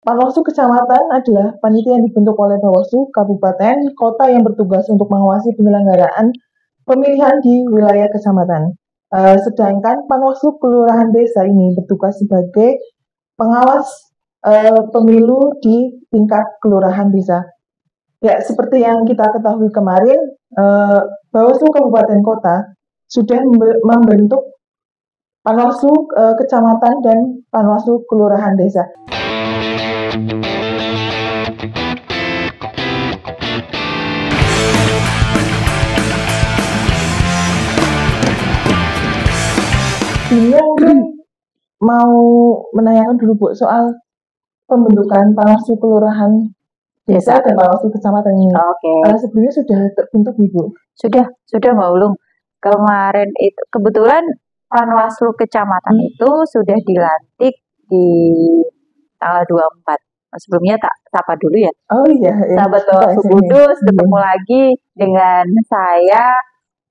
Panwaslu Kecamatan adalah panitia yang dibentuk oleh Bawaslu Kabupaten Kota yang bertugas untuk mengawasi penyelenggaraan pemilihan di wilayah kecamatan. Sedangkan Panwaslu Kelurahan Desa ini bertugas sebagai pengawas pemilu di tingkat kelurahan desa. Ya, seperti yang kita ketahui kemarin, Bawaslu Kabupaten Kota sudah membentuk Panwaslu Kecamatan dan Panwaslu Kelurahan Desa. Ini mungkin mau menanyakan dulu Bu soal pembentukan Panwaslu Kelurahan Desa dan Panwaslu Kecamatan ini. Sebelumnya sudah terbentuk Ibu? Sudah Mbak Ulung. Kemarin itu kebetulan Panwaslu Kecamatan itu sudah dilantik di tanggal 24. Sebelumnya tak sapa dulu ya. Oh iya. Sahabat Bawaslu Kudus, ketemu lagi dengan saya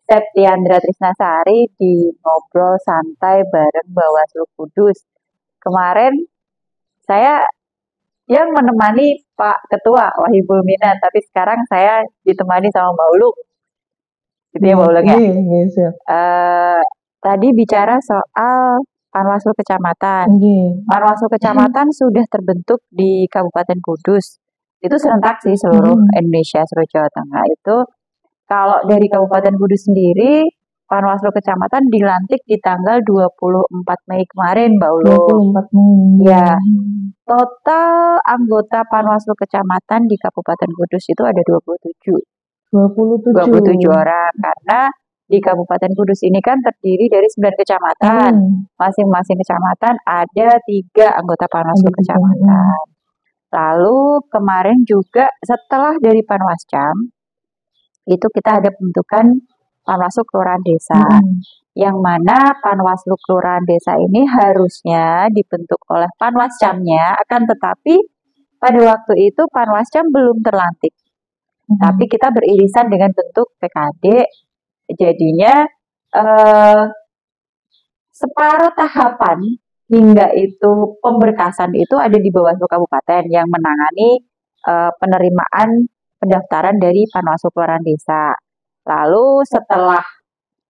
Septiandra Trisnasari di ngobrol santai bareng Bawaslu Kudus. Kemarin saya yang menemani Pak Ketua Wahibul Minan, tapi sekarang saya ditemani sama Mbak Ulung. Gitu ya Mbak Ulung ya? Iya. Tadi bicara soal Panwaslu Kecamatan. Panwaslu Kecamatan sudah terbentuk di Kabupaten Kudus. Itu serentak sih seluruh Indonesia, seluruh Jawa Tengah. Itu kalau dari Kabupaten Kudus sendiri, Panwaslu Kecamatan dilantik di tanggal 24 Mei kemarin, Mbak Ulung. 24 Mei. Ya. Total anggota Panwaslu Kecamatan di Kabupaten Kudus itu ada 27 orang, karena di Kabupaten Kudus ini kan terdiri dari 9 kecamatan. Masing-masing kecamatan ada 3 anggota Panwaslu Kecamatan. Lalu kemarin juga setelah dari Panwascam, itu kita ada pembentukan Panwaslu Kelurahan Desa. Yang mana Panwaslu Kelurahan Desa ini harusnya dibentuk oleh Panwascamnya, akan tetapi pada waktu itu Panwascam belum terlantik. Tapi kita beririsan dengan bentuk PKD, jadinya separuh tahapan hingga itu pemberkasan itu ada di Bawaslu Kabupaten yang menangani penerimaan pendaftaran dari Panwaslu Kelurahan Desa. Lalu setelah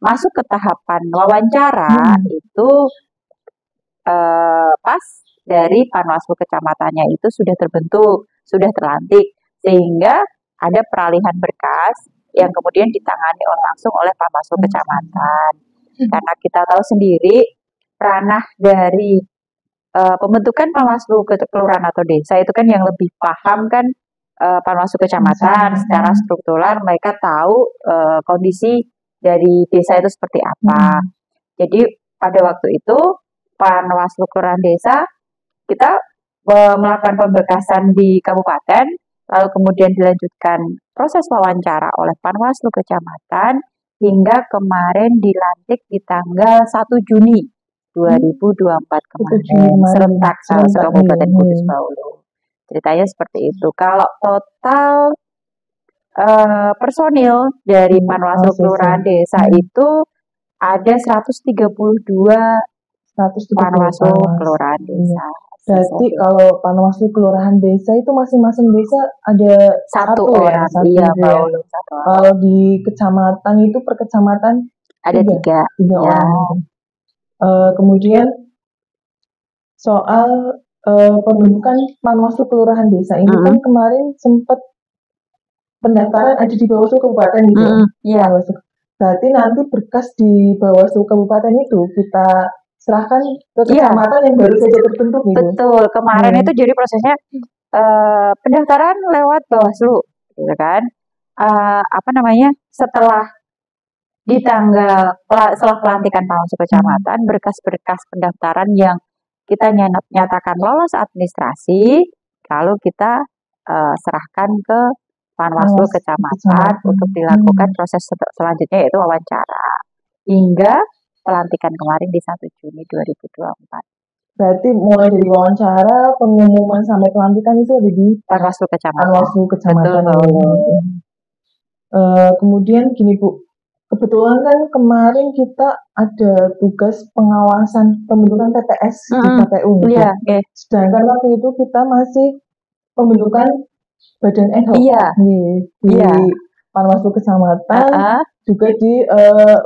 masuk ke tahapan wawancara itu pas dari Panwaslu Kecamatannya itu sudah terbentuk, sudah terlantik, sehingga ada peralihan berkas yang kemudian ditangani langsung oleh Panwaslu Kecamatan. Karena kita tahu sendiri ranah dari pembentukan Panwaslu Kelurahan atau Desa itu kan yang lebih paham kan Panwaslu Kecamatan. Secara struktural mereka tahu kondisi dari desa itu seperti apa. Jadi pada waktu itu Panwaslu Kelurahan Desa kita melakukan pemberkasan di kabupaten, lalu kemudian dilanjutkan proses wawancara oleh Panwaslu Kecamatan hingga kemarin dilantik di tanggal 1 Juni 2024 kemarin. Serentak Kabupaten Kudus Mbak Ulung. Ceritanya seperti itu. Kalau total personil dari Panwaslu Kelurahan Desa itu ada 132 Panwaslu Kelurahan Desa. Berarti kalau Panwaslu Kelurahan Desa itu masing-masing desa ada satu orang. Iya, ya? Kalau di kecamatan itu per kecamatan ada tiga orang. Kemudian soal pembentukan Panwaslu Kelurahan Desa ini kan kemarin sempat pendaftaran ada di Bawaslu Kabupaten gitu. Iya. Berarti nanti berkas di Bawaslu Kabupaten itu kita serahkan ke kecamatan yang baru saja terbentuk gitu. Betul. Kemarin itu jadi prosesnya pendaftaran lewat Bawaslu, gitu kan? Setelah di setelah pelantikan Panwaslu Kecamatan, berkas-berkas pendaftaran yang kita nyatakan lolos administrasi, lalu kita serahkan ke Panwaslu Kecamatan untuk dilakukan proses selanjutnya yaitu wawancara. Hingga pelantikan kemarin di 1 Juni 2024. Berarti mulai dari wawancara, pengumuman sampai pelantikan itu ada di Panwaslu Kecamatan. Panwaslu Kecamatan. Betul. Kemudian gini Bu, Kebetulan kan kemarin kita ada tugas pengawasan pembentukan TPS di KPU gitu. Iya, oke. Sedangkan waktu itu kita masih pembentukan badan ad hoc Iya. di Iya. Panwaslu Kecamatan, juga di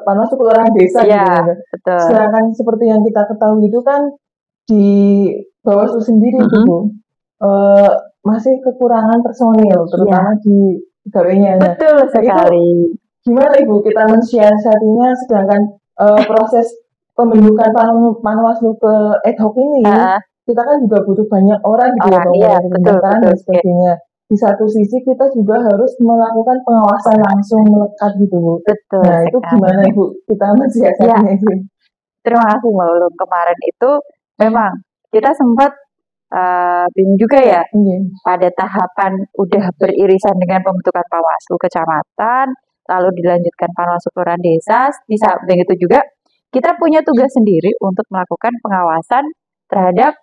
Panwaslu Kelurahan Desa Iya, gitu. betul. Sedangkan seperti yang kita ketahui itu kan di Bawaslu sendiri itu Bu, masih kekurangan personil, terutama di pegawainya. Nah, Betul sekali. gimana Ibu kita mensiasatinya, sedangkan proses pembentukan Panwaslu ke ad hoc ini, kita kan juga butuh banyak orang gitu ya, Iya, betul, pendaftaran dan sebagainya. Di satu sisi kita juga harus melakukan pengawasan langsung melekat gitu Bu. Betul Nah itu sekali. gimana Ibu kita mensiasatinya itu? Terima kasih Mbak Ulum. Kemarin itu memang kita sempat bingung juga ya, pada tahapan udah beririsan dengan pembentukan Panwaslu Kecamatan, lalu dilanjutkan Panwaslu Kelurahan Desa. Di samping itu juga kita punya tugas sendiri untuk melakukan pengawasan terhadap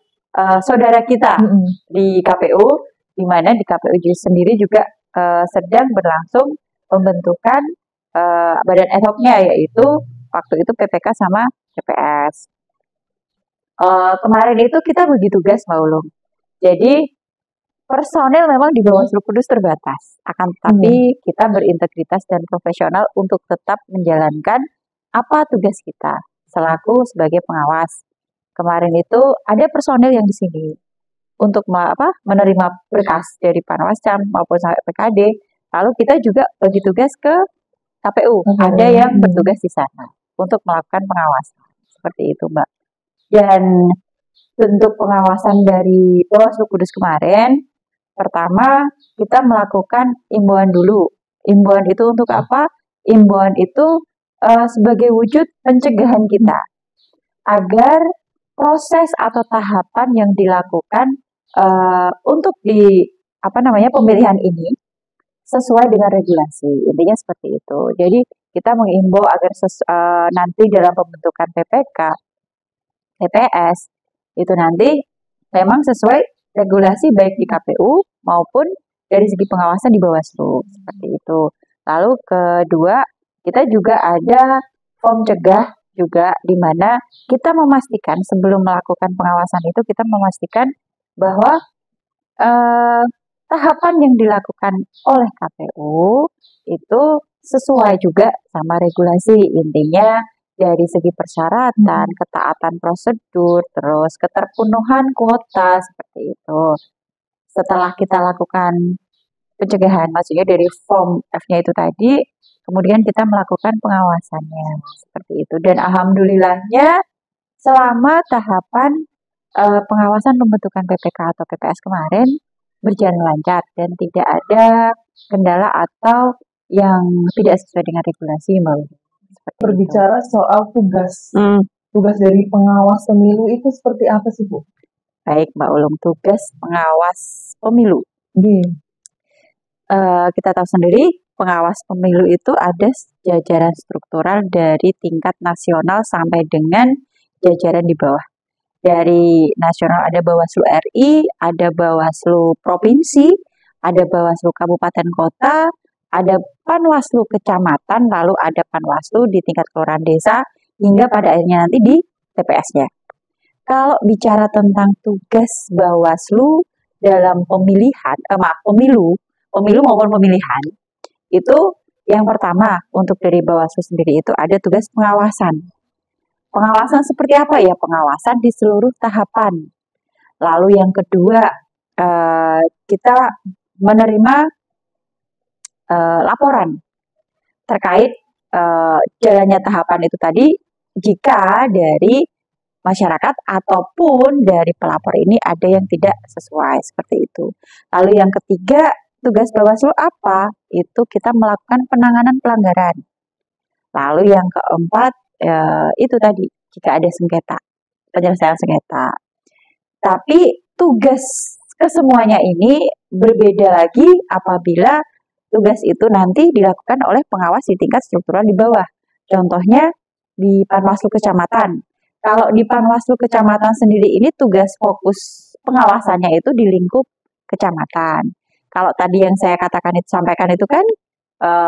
saudara kita di KPU, di mana di KPU sendiri juga sedang berlangsung pembentukan badan ad hoc-nya, yaitu waktu itu PPK sama TPS. Kemarin itu kita bagi tugas Mbak Ulum. Jadi personel memang di Bawaslu Kudus terbatas, akan tetapi kita berintegritas dan profesional untuk tetap menjalankan apa tugas kita selaku sebagai pengawas. Kemarin itu ada personel yang di sini untuk menerima berkas dari Panwascam maupun sampai PKD. Lalu kita juga bagi tugas ke KPU. Ada yang bertugas di sana untuk melakukan pengawasan. Seperti itu, Mbak. Dan bentuk pengawasan dari Bawaslu Kudus kemarin, pertama kita melakukan imbauan dulu. Imbauan itu untuk apa? Imbauan itu sebagai wujud pencegahan kita agar proses atau tahapan yang dilakukan untuk pemilihan ini sesuai dengan regulasi. Intinya seperti itu. Jadi kita mengimbau agar nanti dalam pembentukan PPK, TPS itu nanti memang sesuai regulasi baik di KPU maupun dari segi pengawasan di Bawaslu, seperti itu. Lalu kedua, kita juga ada form cegah juga, di mana kita memastikan sebelum melakukan pengawasan itu kita memastikan bahwa tahapan yang dilakukan oleh KPU itu sesuai juga sama regulasi. Intinya dari segi persyaratan, ketaatan prosedur, terus keterpenuhan kuota, seperti itu. Setelah kita lakukan pencegahan, maksudnya dari form F-nya itu tadi, kemudian kita melakukan pengawasannya, seperti itu. Dan alhamdulillahnya selama tahapan pengawasan pembentukan PPK atau PPS kemarin berjalan lancar dan tidak ada kendala atau yang tidak sesuai dengan regulasi, Mbak. Berbicara soal tugas dari pengawas pemilu itu seperti apa sih, Bu? Baik, Mbak Ulum, tugas pengawas pemilu. Kita tahu sendiri, pengawas pemilu itu ada jajaran struktural dari tingkat nasional sampai dengan jajaran di bawah. Dari nasional ada Bawaslu RI, ada Bawaslu Provinsi, ada Bawaslu Kabupaten Kota, ada Panwaslu Kecamatan, lalu ada Panwaslu di tingkat kelurahan desa, hingga pada akhirnya nanti di TPS-nya. Kalau bicara tentang tugas Bawaslu dalam pemilu maupun pemilihan, itu yang pertama untuk dari Bawaslu sendiri itu ada tugas pengawasan. Pengawasan seperti apa ya? Pengawasan di seluruh tahapan. Lalu yang kedua, kita menerima laporan terkait jalannya tahapan itu tadi jika dari masyarakat ataupun dari pelapor ini ada yang tidak sesuai, seperti itu. Lalu yang ketiga, tugas Bawaslu apa? Itu kita melakukan penanganan pelanggaran. Lalu yang keempat, itu tadi, jika ada sengketa, penyelesaian sengketa. Tapi tugas kesemuanya ini berbeda lagi apabila tugas itu nanti dilakukan oleh pengawas di tingkat struktural di bawah. Contohnya di Panwaslu Kecamatan. Kalau di Panwaslu Kecamatan sendiri ini tugas fokus pengawasannya itu di lingkup kecamatan. Kalau tadi yang saya sampaikan itu kan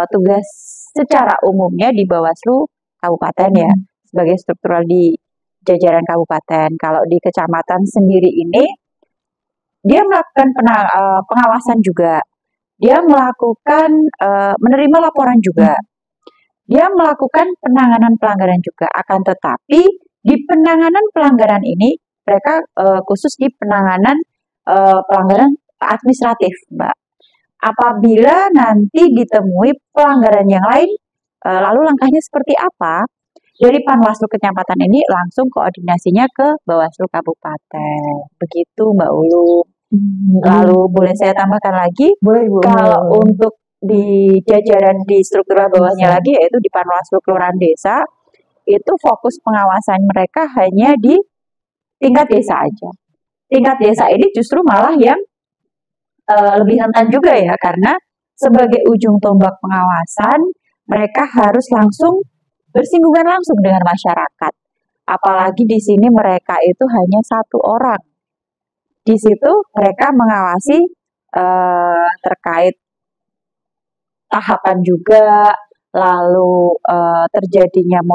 tugas secara umumnya di Bawaslu kabupaten ya, sebagai struktural di jajaran kabupaten. Kalau di kecamatan sendiri ini dia melakukan pengawasan juga, dia melakukan menerima laporan juga, dia melakukan penanganan pelanggaran juga. Akan tetapi di penanganan pelanggaran ini mereka khusus di penanganan pelanggaran administratif, Mbak. Apabila nanti ditemui pelanggaran yang lain, lalu langkahnya seperti apa? Dari Panwaslu Kecamatan ini langsung koordinasinya ke Bawaslu Kabupaten. Begitu Mbak Ulu. Lalu boleh saya tambahkan lagi? Boleh, Bu. Kalau untuk di jajaran di struktural bawahnya lagi, yaitu di Panwaslu Kelurahan Desa, itu fokus pengawasan mereka hanya di tingkat desa aja. Tingkat desa ini justru malah yang lebih rentan juga ya, karena sebagai ujung tombak pengawasan, mereka harus langsung bersinggungan langsung dengan masyarakat. Apalagi di sini mereka itu hanya satu orang. Di situ mereka mengawasi terkait tahapan juga, lalu terjadinya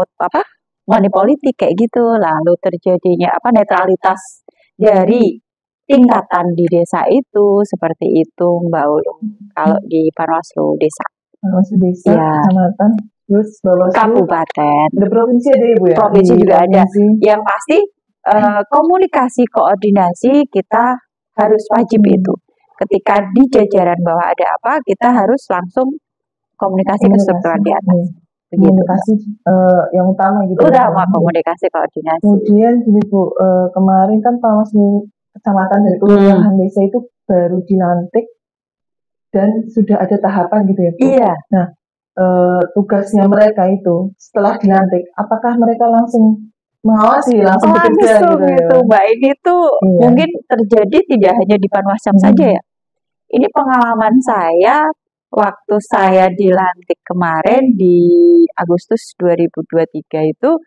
money politik kayak gitu, lalu terjadinya netralitas dari tingkatan di desa itu, seperti itu Mbak Ulung. Kalau di Panwaslu Desa. Panwaslu Desa, ya. Kecamatan, terus Bawaslu Kabupaten. Di provinsi ada ya Bu ya? Provinsi juga ada. Yang pasti komunikasi, koordinasi kita harus wajib itu. Ketika di jajaran bawah ada apa, kita harus langsung komunikasi ke struktural di atas. Komunikasi yang utama gitu. Utama komunikasi, koordinasi. Kemudian gini Bu, kemarin kan Panwaslu Kecamatan dari Kelurahan Desa itu baru dilantik dan sudah ada tahapan gitu ya Bu. Iya. Nah, tugasnya mereka itu setelah dilantik, apakah mereka langsung mengawasi, langsung bekerja gitu ya? Mbak, ini tuh mungkin terjadi tidak hanya di Panwascam saja ya. Ini pengalaman saya waktu saya dilantik kemarin di Agustus 2023 itu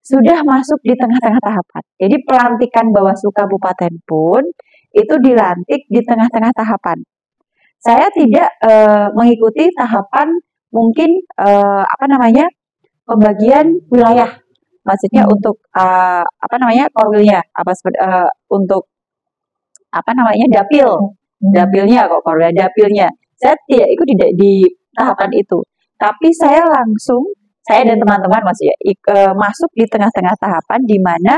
sudah masuk di tengah-tengah tahapan. Jadi pelantikan Bawaslu Kabupaten pun itu dilantik di tengah-tengah tahapan. Saya tidak mengikuti tahapan mungkin pembagian wilayah. Maksudnya untuk korwilnya untuk dapilnya kok korwil dapilnya. Saya tidak ikut di tahapan itu. Tapi saya dan teman-teman masuk di tengah-tengah tahapan di mana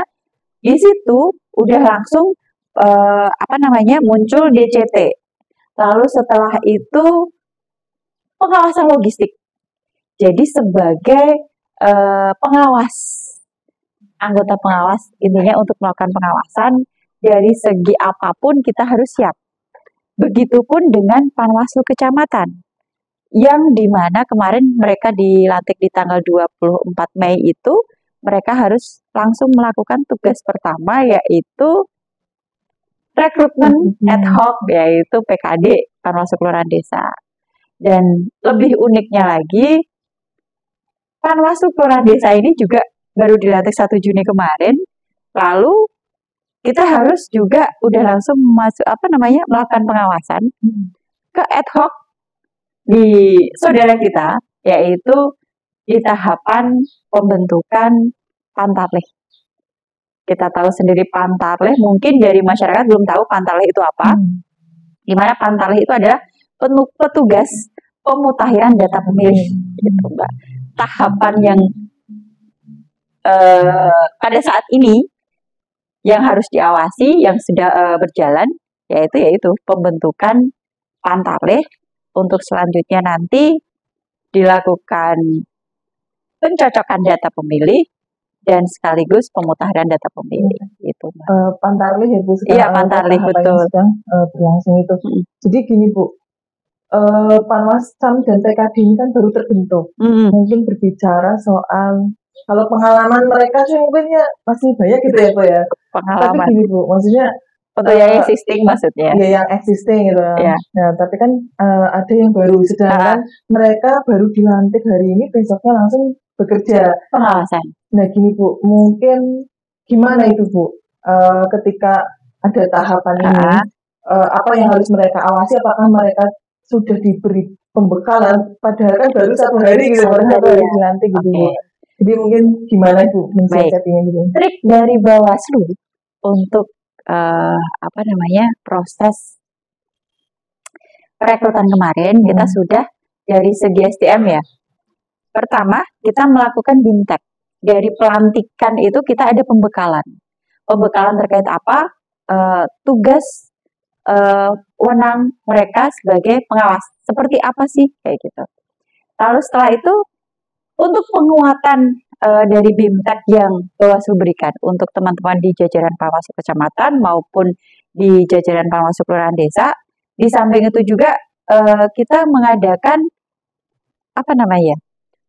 di situ udah langsung muncul DCT. Lalu setelah itu pengawasan logistik. Jadi sebagai anggota pengawas intinya untuk melakukan pengawasan dari segi apapun kita harus siap. Begitupun dengan Panwaslu Kecamatan. Yang dimana kemarin mereka dilantik di tanggal 24 Mei itu, mereka harus langsung melakukan tugas pertama yaitu rekrutmen ad hoc, yaitu PKD, Panwaslu Kelurahan Desa. Dan lebih uniknya lagi, Panwaslu Kelurahan Desa ini juga baru dilantik 1 Juni kemarin, lalu kita harus juga udah langsung melakukan pengawasan ke ad hoc di saudara kita, yaitu di tahapan pembentukan Pantarlih. Kita tahu sendiri Pantarlih, mungkin dari masyarakat belum tahu Pantarlih itu apa. Di mana Pantarlih itu adalah petugas pemutahiran data pemilih, gitu Mbak. Tahapan yang pada saat ini yang harus diawasi, yang sudah berjalan, yaitu pembentukan Pantarlih. Untuk selanjutnya nanti dilakukan pencocokan data pemilih dan sekaligus pemutahiran data pemilih. Itu Pantarlih ya Bu. Iya, Pantarlih betul. Sedang berlangsung itu. Jadi gini Bu, Panwascam dan PKD ini kan baru terbentuk. Mungkin berbicara soal kalau pengalaman mereka sih mungkin ya masih banyak gitu ya Bu ya. Pengalaman. Tapi gini Bu, maksudnya untuk yang existing maksudnya. Iya, yang existing gitu. Ya. Nah, tapi kan ada yang baru, sedangkan mereka baru dilantik hari ini, besoknya langsung bekerja. Pengawasan. Nah, gini Bu, mungkin gimana itu Bu? Ketika ada tahapan ini, apa yang harus mereka awasi? Apakah mereka sudah diberi pembekalan, padahal kan baru 1 hari gitu, baru 1 hari dilantik gitu. Oke. Jadi mungkin gimana Bu mensiasatinya gitu? Trik dari Bawaslu untuk proses perekrutan kemarin kita sudah dari segi SDM ya. Pertama, kita melakukan BIMTEK. Dari pelantikan itu kita ada pembekalan. Pembekalan terkait apa? Tugas wewenang mereka sebagai pengawas. Seperti apa sih? Kayak gitu. Lalu setelah itu, untuk penguatan dari BIMTEK yang Bawaslu berikan untuk teman-teman di jajaran Panwaslu Kecamatan maupun di jajaran Panwaslu Kelurahan Desa, di samping itu juga kita mengadakan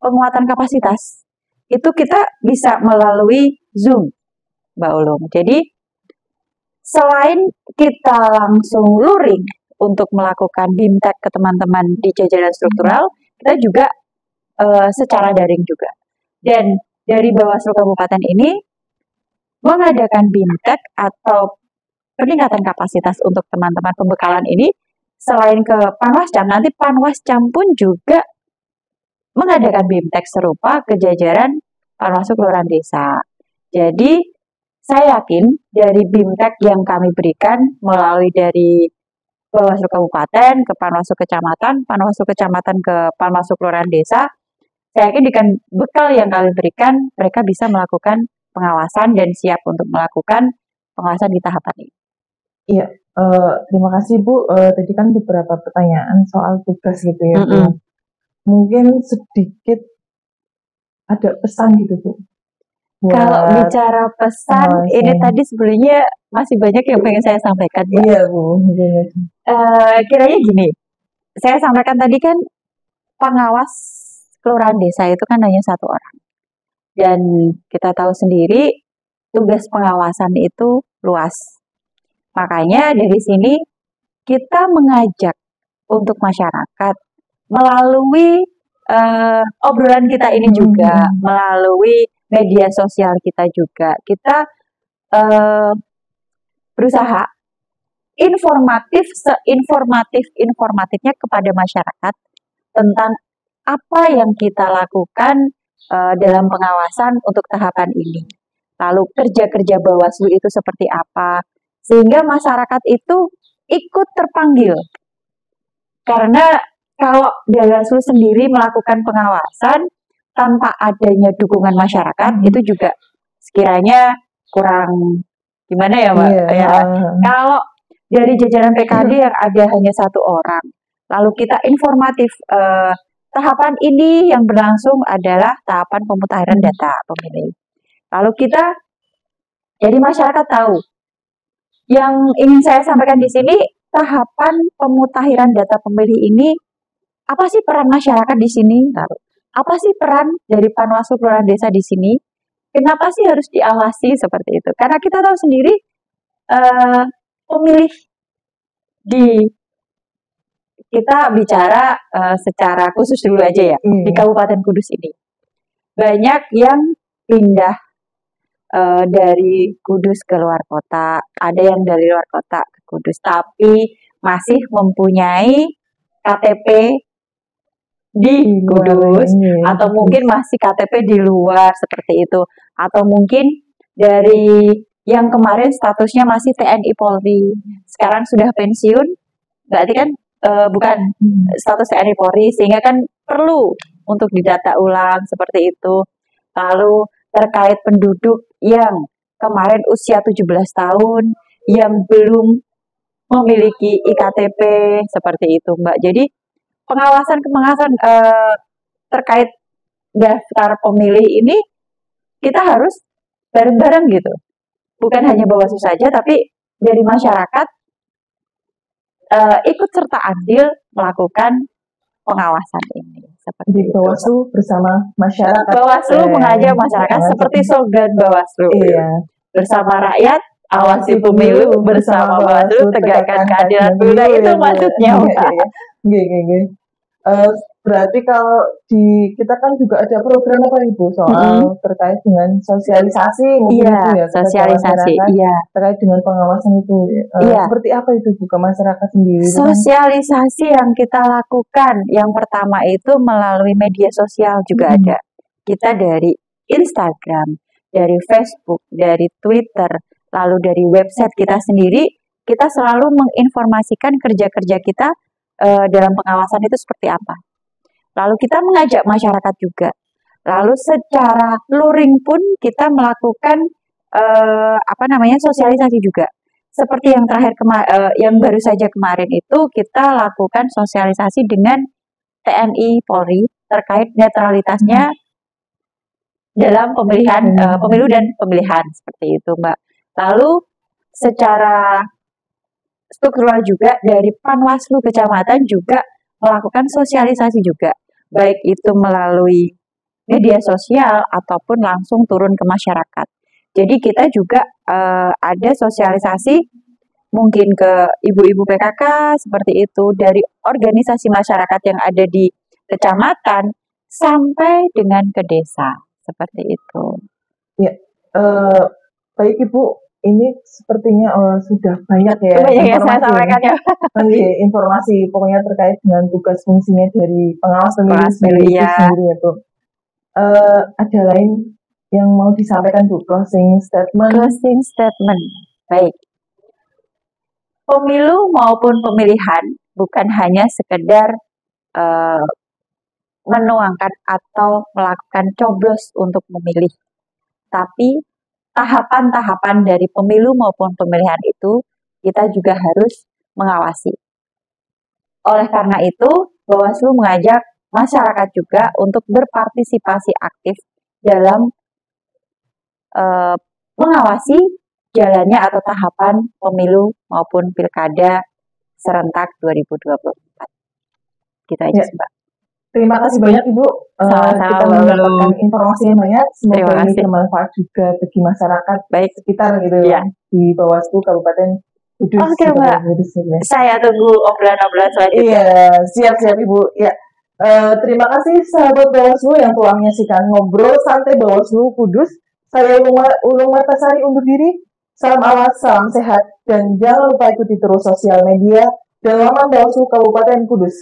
penguatan kapasitas. Itu kita bisa melalui Zoom, Mbak Ulung. Jadi selain kita langsung luring untuk melakukan BIMTEK ke teman-teman di jajaran struktural, kita juga secara daring juga. Dan dari Bawaslu Kabupaten ini mengadakan BIMTEK atau peningkatan kapasitas untuk teman-teman pembekalan ini, selain ke Panwascam, nanti Panwascam pun juga mengadakan BIMTEK serupa ke jajaran Panwaslu Kelurahan Desa. Jadi saya yakin dari BIMTEK yang kami berikan melalui dari Bawaslu Kabupaten ke Panwaslu Kecamatan, Panwaslu Kecamatan ke Panwaslu Kelurahan Desa, saya yakin dengan bekal yang kami berikan, mereka bisa melakukan pengawasan dan siap untuk melakukan pengawasan di tahapan ini. Iya, terima kasih Bu. Tadi kan beberapa pertanyaan soal tugas gitu ya Bu. Mungkin sedikit ada pesan gitu Bu. Kalau bicara pesan, ini tadi sebenarnya masih banyak yang pengen saya sampaikan. Iya Bu. Kiranya gini, saya sampaikan tadi kan pengawas kelurahan desa itu kan hanya 1 orang. Dan kita tahu sendiri tugas pengawasan itu luas. Makanya dari sini kita mengajak untuk masyarakat melalui obrolan kita ini juga, melalui media sosial kita juga, kita berusaha seinformatifnya kepada masyarakat tentang apa yang kita lakukan dalam pengawasan untuk tahapan ini. Lalu kerja-kerja Bawaslu itu seperti apa, sehingga masyarakat itu ikut terpanggil. Karena kalau Bawaslu sendiri melakukan pengawasan tanpa adanya dukungan masyarakat, itu juga sekiranya kurang gimana ya Mbak? Kalau dari jajaran PKD yang ada hanya 1 orang, lalu kita informatif, tahapan ini yang berlangsung adalah tahapan pemutahiran data pemilih. Lalu kita, jadi masyarakat tahu. Yang ingin saya sampaikan di sini, tahapan pemutahiran data pemilih ini, apa sih peran masyarakat di sini? Lalu, apa sih peran dari Panwaslu Kelurahan Desa di sini? Kenapa sih harus diawasi seperti itu? Karena kita tahu sendiri, pemilih kita bicara secara khusus dulu aja ya, di Kabupaten Kudus ini. Banyak yang pindah dari Kudus ke luar kota, ada yang dari luar kota ke Kudus, tapi masih mempunyai KTP di Kudus, atau mungkin masih KTP di luar seperti itu, atau mungkin dari yang kemarin statusnya masih TNI Polri, sekarang sudah pensiun, berarti kan bukan status TNI Polri, sehingga kan perlu untuk didata ulang seperti itu. Lalu terkait penduduk yang kemarin usia 17 tahun yang belum memiliki IKTP seperti itu Mbak. Jadi pengawasan terkait daftar pemilih ini kita harus bareng-bareng gitu. Bukan hanya Bawaslu saja, tapi dari masyarakat ikut serta andil melakukan pengawasan ini. Seperti Bawaslu bersama masyarakat. Bawaslu mengajak masyarakat seperti slogan Bawaslu. Iya. Bersama rakyat, awasi pemilu, bersama Bawaslu tegakkan keadilan. Itu maksudnya. Berarti kalau di kita kan juga ada program apa Ibu soal terkait dengan sosialisasi mungkin Iya, itu ya kepada sosialisasi. masyarakat Iya, terkait dengan pengawasan itu. iya. Seperti apa itu Bu ke masyarakat sendiri itu kan? Sosialisasi yang kita lakukan, yang pertama itu melalui media sosial juga ada. Kita dari Instagram, dari Facebook, dari Twitter, lalu dari website kita sendiri, kita selalu menginformasikan kerja-kerja kita dalam pengawasan itu seperti apa. Lalu kita mengajak masyarakat juga. Lalu secara luring pun kita melakukan sosialisasi juga. Seperti yang terakhir yang baru saja kemarin itu kita lakukan sosialisasi dengan TNI Polri terkait netralitasnya dalam pemilihan pemilu dan pemilihan seperti itu, Mbak. Lalu secara struktural juga dari Panwaslu Kecamatan juga melakukan sosialisasi juga, baik itu melalui media sosial ataupun langsung turun ke masyarakat. Jadi kita juga ada sosialisasi mungkin ke ibu-ibu PKK seperti itu, dari organisasi masyarakat yang ada di kecamatan sampai dengan ke desa seperti itu. Ya, baik Ibu, ini sepertinya sudah banyak ya informasi pokoknya terkait dengan tugas fungsinya dari pengawas pemilu sendiri ya Bu. Ada lain yang mau disampaikan Bu, closing statement? Closing statement, baik. Pemilu maupun pemilihan bukan hanya sekedar menuangkan atau melakukan coblos untuk memilih, tapi tahapan-tahapan dari pemilu maupun pemilihan itu kita juga harus mengawasi. Oleh karena itu, Bawaslu mengajak masyarakat juga untuk berpartisipasi aktif dalam mengawasi jalannya atau tahapan pemilu maupun pilkada serentak 2024. Kita aja, Mbak. Terima kasih banyak Ibu. Kita mendapatkan informasi yang banyak. Semoga ini bermanfaat juga bagi masyarakat baik sekitar gitu ya di Bawaslu Kabupaten Kudus. Oke, Mbak. Saya tunggu obrolan-obrolan selanjutnya. Iya, siap-siap Ibu. Ya. Terima kasih sahabat Bawaslu yang telah menyaksikan ngobrol santai Bawaslu Kudus. Saya Ulung Martasari undur diri. Salam awas, salam sehat, dan jangan lupa ikuti terus sosial media dan laman Bawaslu Kabupaten Kudus.